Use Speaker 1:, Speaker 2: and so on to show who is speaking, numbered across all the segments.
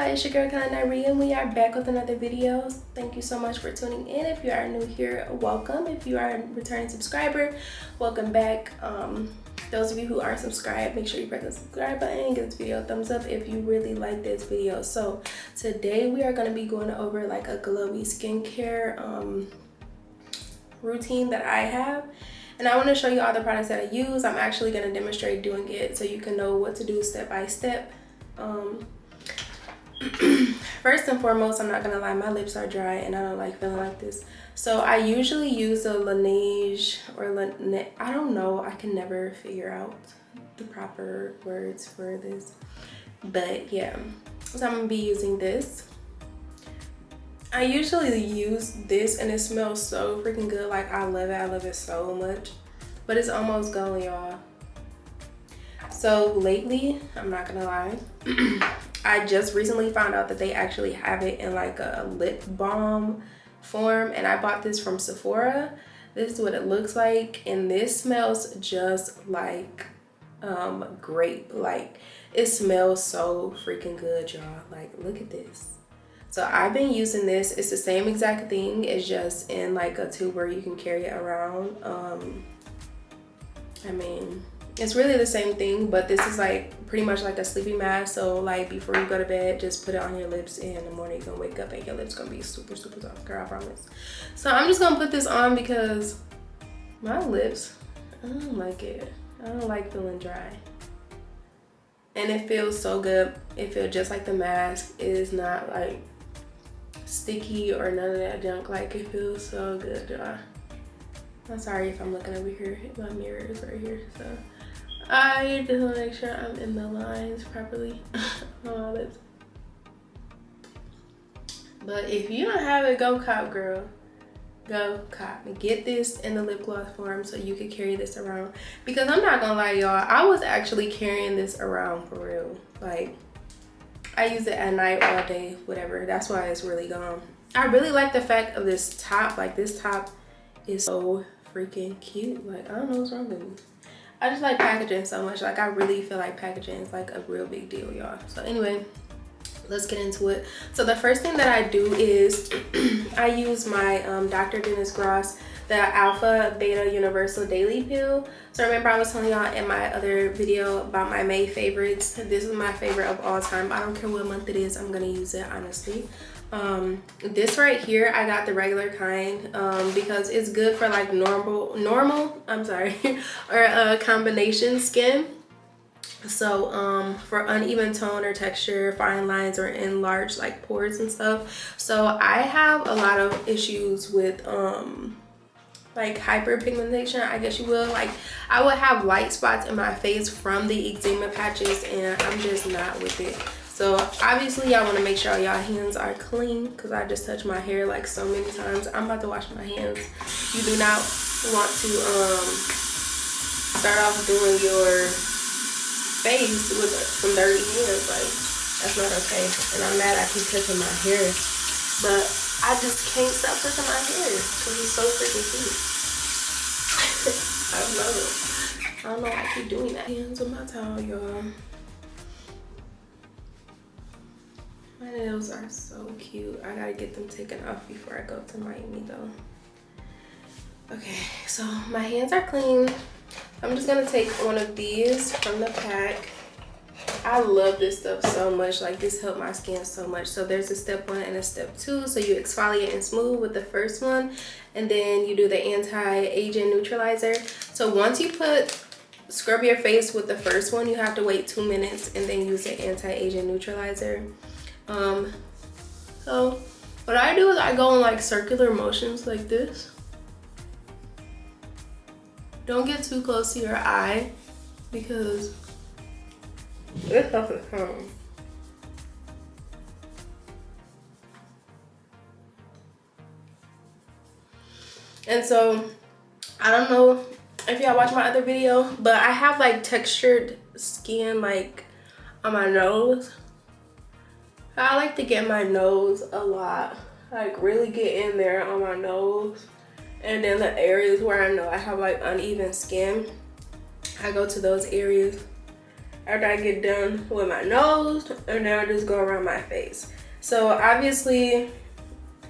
Speaker 1: it's your girl Ny'Ree, and we are back with another video. Thank you so much for tuning in. If you are new here, welcome. If you are a returning subscriber, welcome back. Those of you who are subscribed, make sure you press the subscribe button and give this video a thumbs up if you really like this video. So today we are going to be going over like a glowy skincare routine that I have, and I want to show you all the products that I use. I'm actually going to demonstrate doing it so you can know what to do step by step. First and foremost, I'm not gonna lie, my lips are dry and I don't like feeling like this. So I usually use a Laneige or I don't know, I can never figure out the proper words for this, but yeah. So I'm gonna be using this. I usually use this and it smells so freaking good. Like I love it so much, but it's almost gone, y'all. So lately, I'm not gonna lie, I just recently found out that they actually have it in like a lip balm form, and I bought this from Sephora. This is what it looks like, and this smells just like grape. Like it smells so freaking good, y'all. Like look at this. So I've been using this. It's the same exact thing. It's just in like a tube where you can carry it around. I mean, it's really the same thing, but this is like pretty much like a sleeping mask. So like before you go to bed, just put it on your lips, and in the morning you're gonna wake up and your lips gonna be super soft, girl, I promise. So I'm just gonna put this on because my lips, I don't like it. I don't like feeling dry. And it feels so good. It feels just like the mask. It is not like sticky or none of that junk. Like it feels so good, y'all. I'm sorry if I'm looking over here. My mirror is right here, so I just want to make sure I'm in the lines properly on my lips. But if you don't have it, go cop, girl. Go cop. Get this in the lip gloss form so you can carry this around. Because I'm not gonna lie, y'all, I was actually carrying this around for real. Like, I use it at night, all day, whatever. That's why it's really gone. I really like the fact of this top. Like, this top is so freaking cute. Like, I don't know what's wrong with me. I just like packaging so much. Like I really feel like packaging is like a real big deal, y'all. So anyway, let's get into it. So the first thing that I do is I use my Dr. Dennis Gross, the Alpha Beta Universal Daily Pill. So remember I was telling y'all in my other video about my May favorites. This is my favorite of all time. I don't care what month it is, I'm gonna use it, honestly. This right here, I got the regular kind because it's good for like normal or combination skin. So for uneven tone or texture, fine lines, or enlarged like pores and stuff. So I have a lot of issues with like hyperpigmentation, I guess you will. Like I would have light spots in my face from the eczema patches, and I'm just not with it. So obviously y'all want to make sure y'all hands are clean, because I just touched my hair like so many times. I'm about to wash my hands. You do not want to start off doing your face with some dirty hands. Like that's not okay. And I'm mad I keep touching my hair, but I just can't stop touching my hair because it's so freaking cute. I love it. I don't know why I keep doing that. Hands on my towel, y'all. My nails are so cute. I gotta get them taken off before I go to Miami though. Okay, so my hands are clean. I'm just gonna take one of these from the pack. I love this stuff so much. Like this helped my skin so much. So there's a step 1 and a step 2. So you exfoliate and smooth with the first one, and then you do the anti-aging neutralizer. So once you scrub your face with the first one, you have to wait 2 minutes and then use the anti-aging neutralizer. So what I do is I go in like circular motions like this. Don't get too close to your eye because this stuff is home. And so I don't know if y'all watch my other video, but I have like textured skin like on my nose. I like to get my nose a lot, like really get in there on my nose, and then the areas where I know I have like uneven skin, I go to those areas after I get done with my nose, and then I just go around my face. So obviously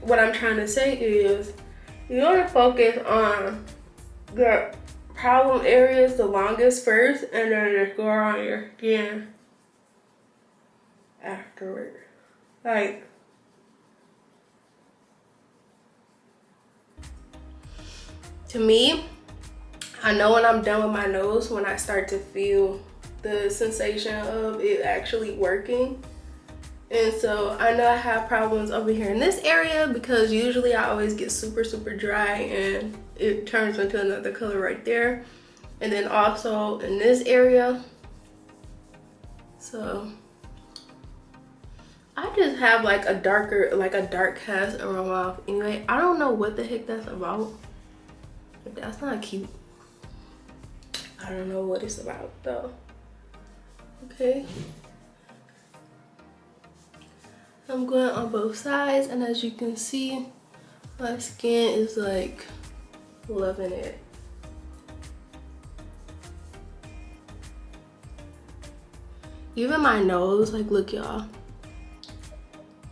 Speaker 1: what I'm trying to say is you want to focus on the problem areas the longest first, and then just go around your skin afterward. Like, to me, I know when I'm done with my nose, when I start to feel the sensation of it actually working. And so I know I have problems over here in this area because usually I always get super dry and it turns into another color right there. And then also in this area. So I just have like a dark cast around my mouth. Anyway, I don't know what the heck that's about. But that's not cute. I don't know what it's about though. Okay. I'm going on both sides, and as you can see, my skin is like loving it. Even my nose, like look y'all,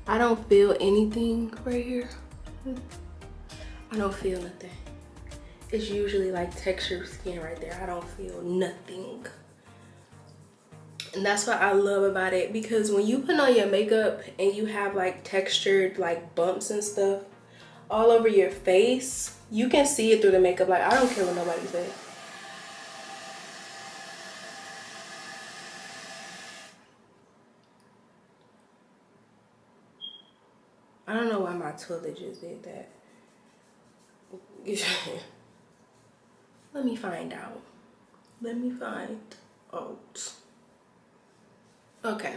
Speaker 1: I don't feel anything right here. I don't feel nothing. It's usually like textured skin right there. I don't feel nothing. And that's what I love about it, because when you put on your makeup and you have like textured like bumps and stuff all over your face, you can see it through the makeup. Like, I don't care what nobody says. I don't know why my toilet just did that. Let me find out. Let me find out. Okay.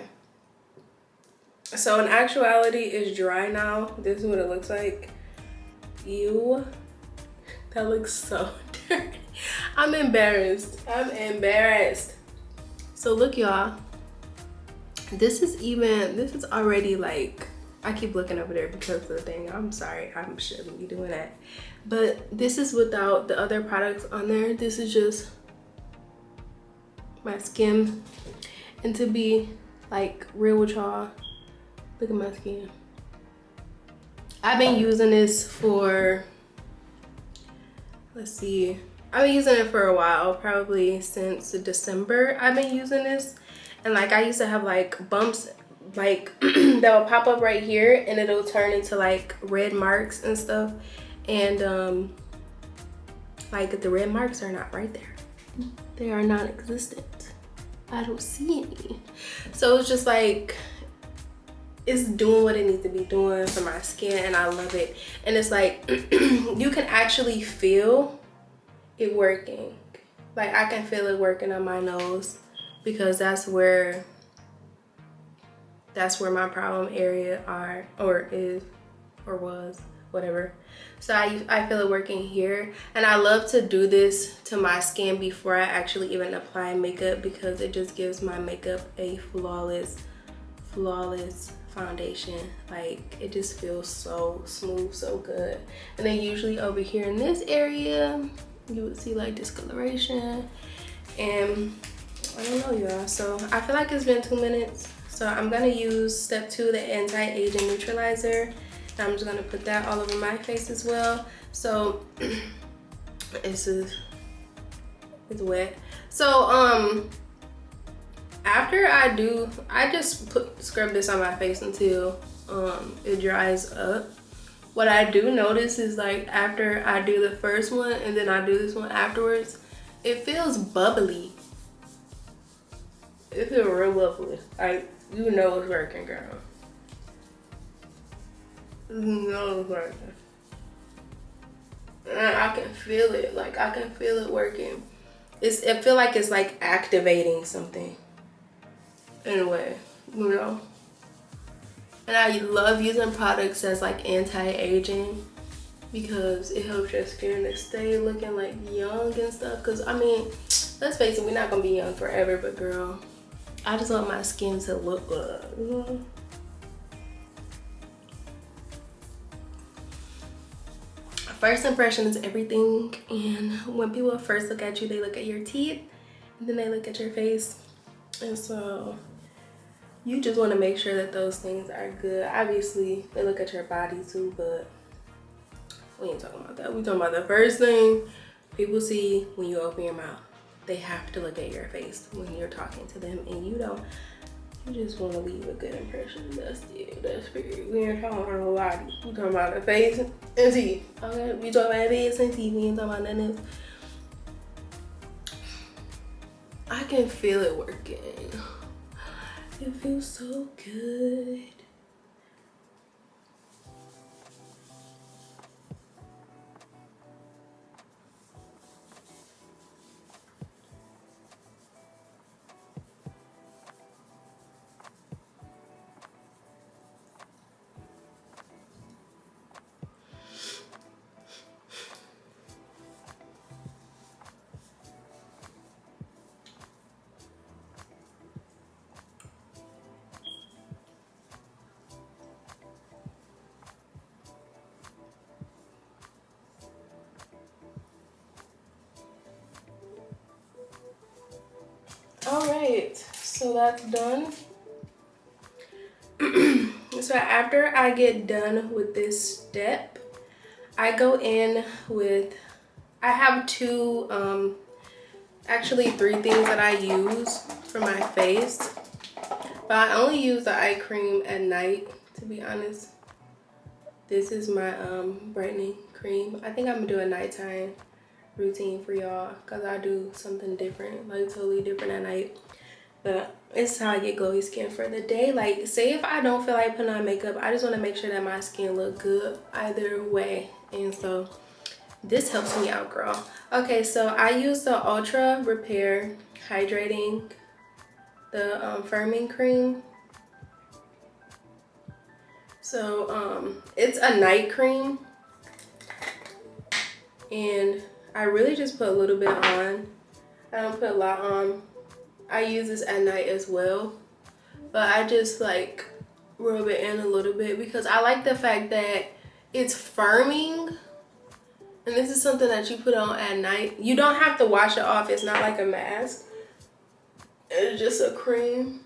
Speaker 1: So in actuality, it's dry now. This is what it looks like. Ew. That looks so dirty. I'm embarrassed. I'm embarrassed. So look, y'all. This is already like, I keep looking over there because of the thing. I'm sorry. I shouldn't be doing that. But this is without the other products on there. This is just my skin. And to be like real with y'all, look at my skin. I've been using this for, let's see, I've been using it for a while, probably since December. I've been using this, and like I used to have like bumps like that will pop up right here, and it'll turn into like red marks and stuff. And like the red marks are not right there. They are non-existent. I don't see any. So it's just like, it's doing what it needs to be doing for my skin, and I love it. And it's like you can actually feel it working. Like I can feel it working on my nose, because that's where my problem area was, whatever. So I feel it working here, and I love to do this to my skin before I actually even apply makeup, because it just gives my makeup a flawless foundation. Like it just feels so smooth, so good. And then usually over here in this area you would see like discoloration, and I don't know, y'all. So I feel like it's been 2 minutes, so I'm gonna use step 2, the anti-aging neutralizer. I'm just gonna put that all over my face as well. So it's wet. So after I just scrub this on my face until it dries up. What I do notice is like after I do the first one and then I do this one afterwards, it feels bubbly. It feels real bubbly. Like, you know it's working, girl. No, it's working. And I can feel it. Like I can feel it working. It feel like it's like activating something in a way, you know. And I love using products that's like anti-aging, because it helps your skin to stay looking like young and stuff. Because I mean, let's face it, we're not gonna be young forever, but girl, I just want my skin to look good, you know? First impression is everything, and when people first look at you, they look at your teeth, and then they look at your face. And so you just want to make sure that those things are good. Obviously, they look at your body too, but we ain't talking about that. We talking about the first thing people see when you open your mouth. They have to look at your face when you're talking to them, and you don't. You just want to leave a good impression. That's it. That's period. We ain't talking about a body. We talking about the face and teeth. Okay, we talking about face and teeth. We ain't talking about nothing else. I can feel it working. It feels so good. All right, so that's done. So after I get done with this step, I go in with, I have actually three things that I use for my face, but I only use the eye cream at night, to be honest. This is my brightening cream. I think I'm gonna do a nighttime routine for y'all because I do something different, like totally different at night. But it's how I get glowy skin for the day. Like, say if I don't feel like putting on makeup, I just want to make sure that my skin look good either way. And so this helps me out, girl. Okay, so I use the Ultra Repair Hydrating, the firming cream. So it's a night cream, and I really just put a little bit on. I don't put a lot on. I use this at night as well, but I just like rub it in a little bit because I like the fact that it's firming, and this is something that you put on at night. You don't have to wash it off. It's not like a mask. It's just a cream.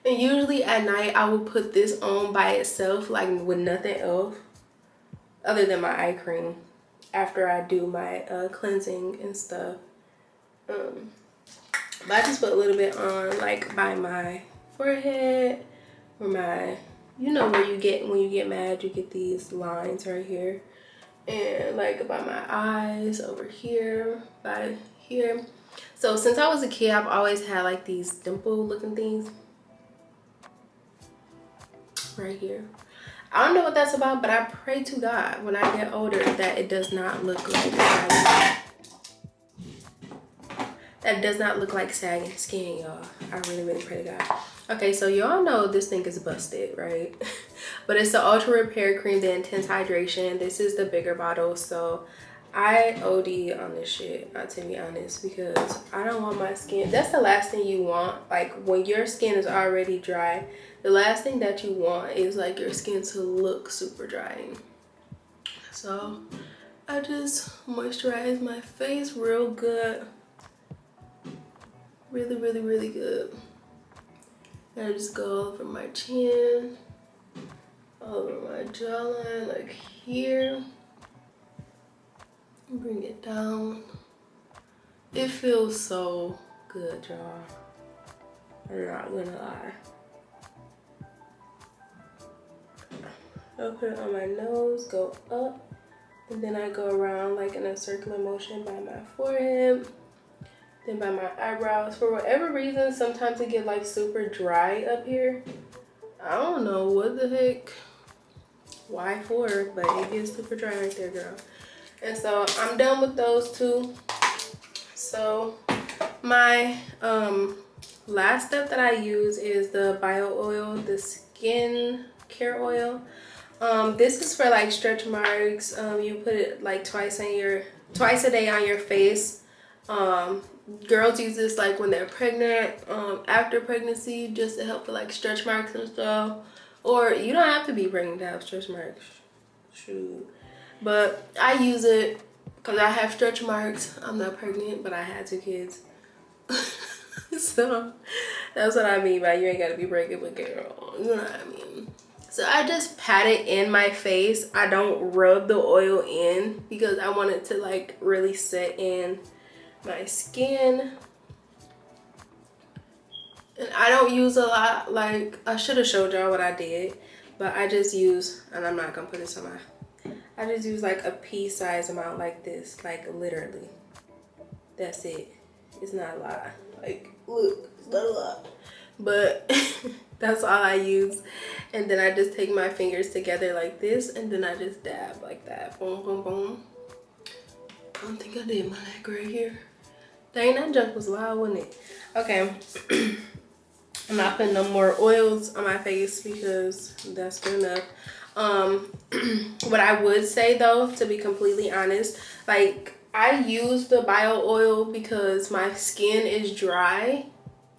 Speaker 1: And usually at night I will put this on by itself, like with nothing else other than my eye cream after I do my cleansing and stuff. But I just put a little bit on, like by my forehead, or my, you know, where you get, when you get mad, you get these lines right here. And like by my eyes, over here, by here. So since I was a kid, I've always had like these dimple looking things right here. I don't know what that's about, but I pray to God when I get older that it does not look like that does not look like sagging skin, y'all. I really, really pray to God. Okay, so y'all know this thing is busted, right? But it's the Ultra Repair Cream, the Intense Hydration. This is the bigger bottle, so I OD on this shit, to be honest, because I don't want my skin. That's the last thing you want. Like when your skin is already dry, the last thing that you want is like your skin to look super dry. So I just moisturize my face real good. Really, really, really good. And I just go over my chin, over my jawline, like here. Bring it down. It feels so good, y'all. I'm not gonna lie. I'll put it on my nose, go up, and then I go around like in a circular motion by my forehead. Then by my eyebrows. For whatever reason, sometimes it get like super dry up here. I don't know what the heck, why for, but it gets super dry right there, girl. And so I'm done with those two. So my last step that I use is the bio oil, the skin care oil. This is for like stretch marks. You put it like twice a day on your face. Girls use this like when they're pregnant, after pregnancy, just to help with like stretch marks and stuff. Or you don't have to be pregnant to have stretch marks, shoot. But I use it because I have stretch marks. I'm not pregnant, but I had 2 kids. So That's what I mean by you ain't gotta be breaking with girl. You know what I mean? So I just pat it in my face. I don't rub the oil in because I want it to like really set in my skin. And I don't use a lot, like I should have showed y'all what I did, but I just use, and I'm not gonna put this on my, I just use like a pea size amount like this, like literally. That's it. It's not a lot. Like, look, it's not a lot. But that's all I use. And then I just take my fingers together like this, and then I just dab like that. Boom, boom, boom. I don't think I did my neck right here. Dang, that junk was loud, wasn't it? Okay. I'm not putting no more oils on my face because that's good enough. What I would say though, to be completely honest, like I use the bio oil because my skin is dry.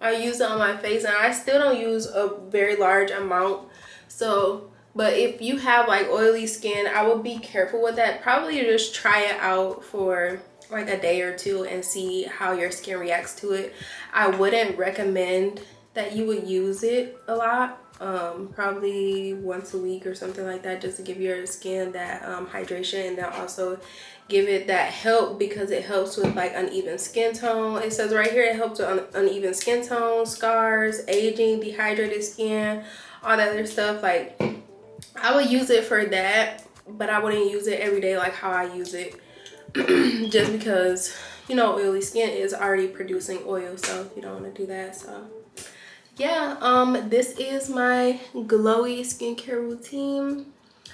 Speaker 1: I use it on my face and I still don't use a very large amount. So, but if you have like oily skin, I would be careful with that. Probably just try it out for like a day or two and see how your skin reacts to it. I wouldn't recommend that you would use it a lot. Probably once a week or something like that, just to give your skin that hydration, and then also give it that help because it helps with like uneven skin tone. It says right here it helps with uneven skin tone, scars, aging, dehydrated skin, all that other stuff. Like I would use it for that, but I wouldn't use it every day like how I use it. Just because, you know, oily skin is already producing oil, so you don't want to do that. So yeah, this is my glowy skincare routine.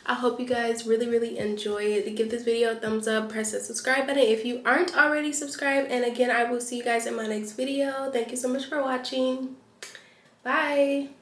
Speaker 1: I hope you guys really enjoy it. Give this video a thumbs up, press the subscribe button if you aren't already subscribed, and again, I will see you guys in my next video. Thank you so much for watching. Bye.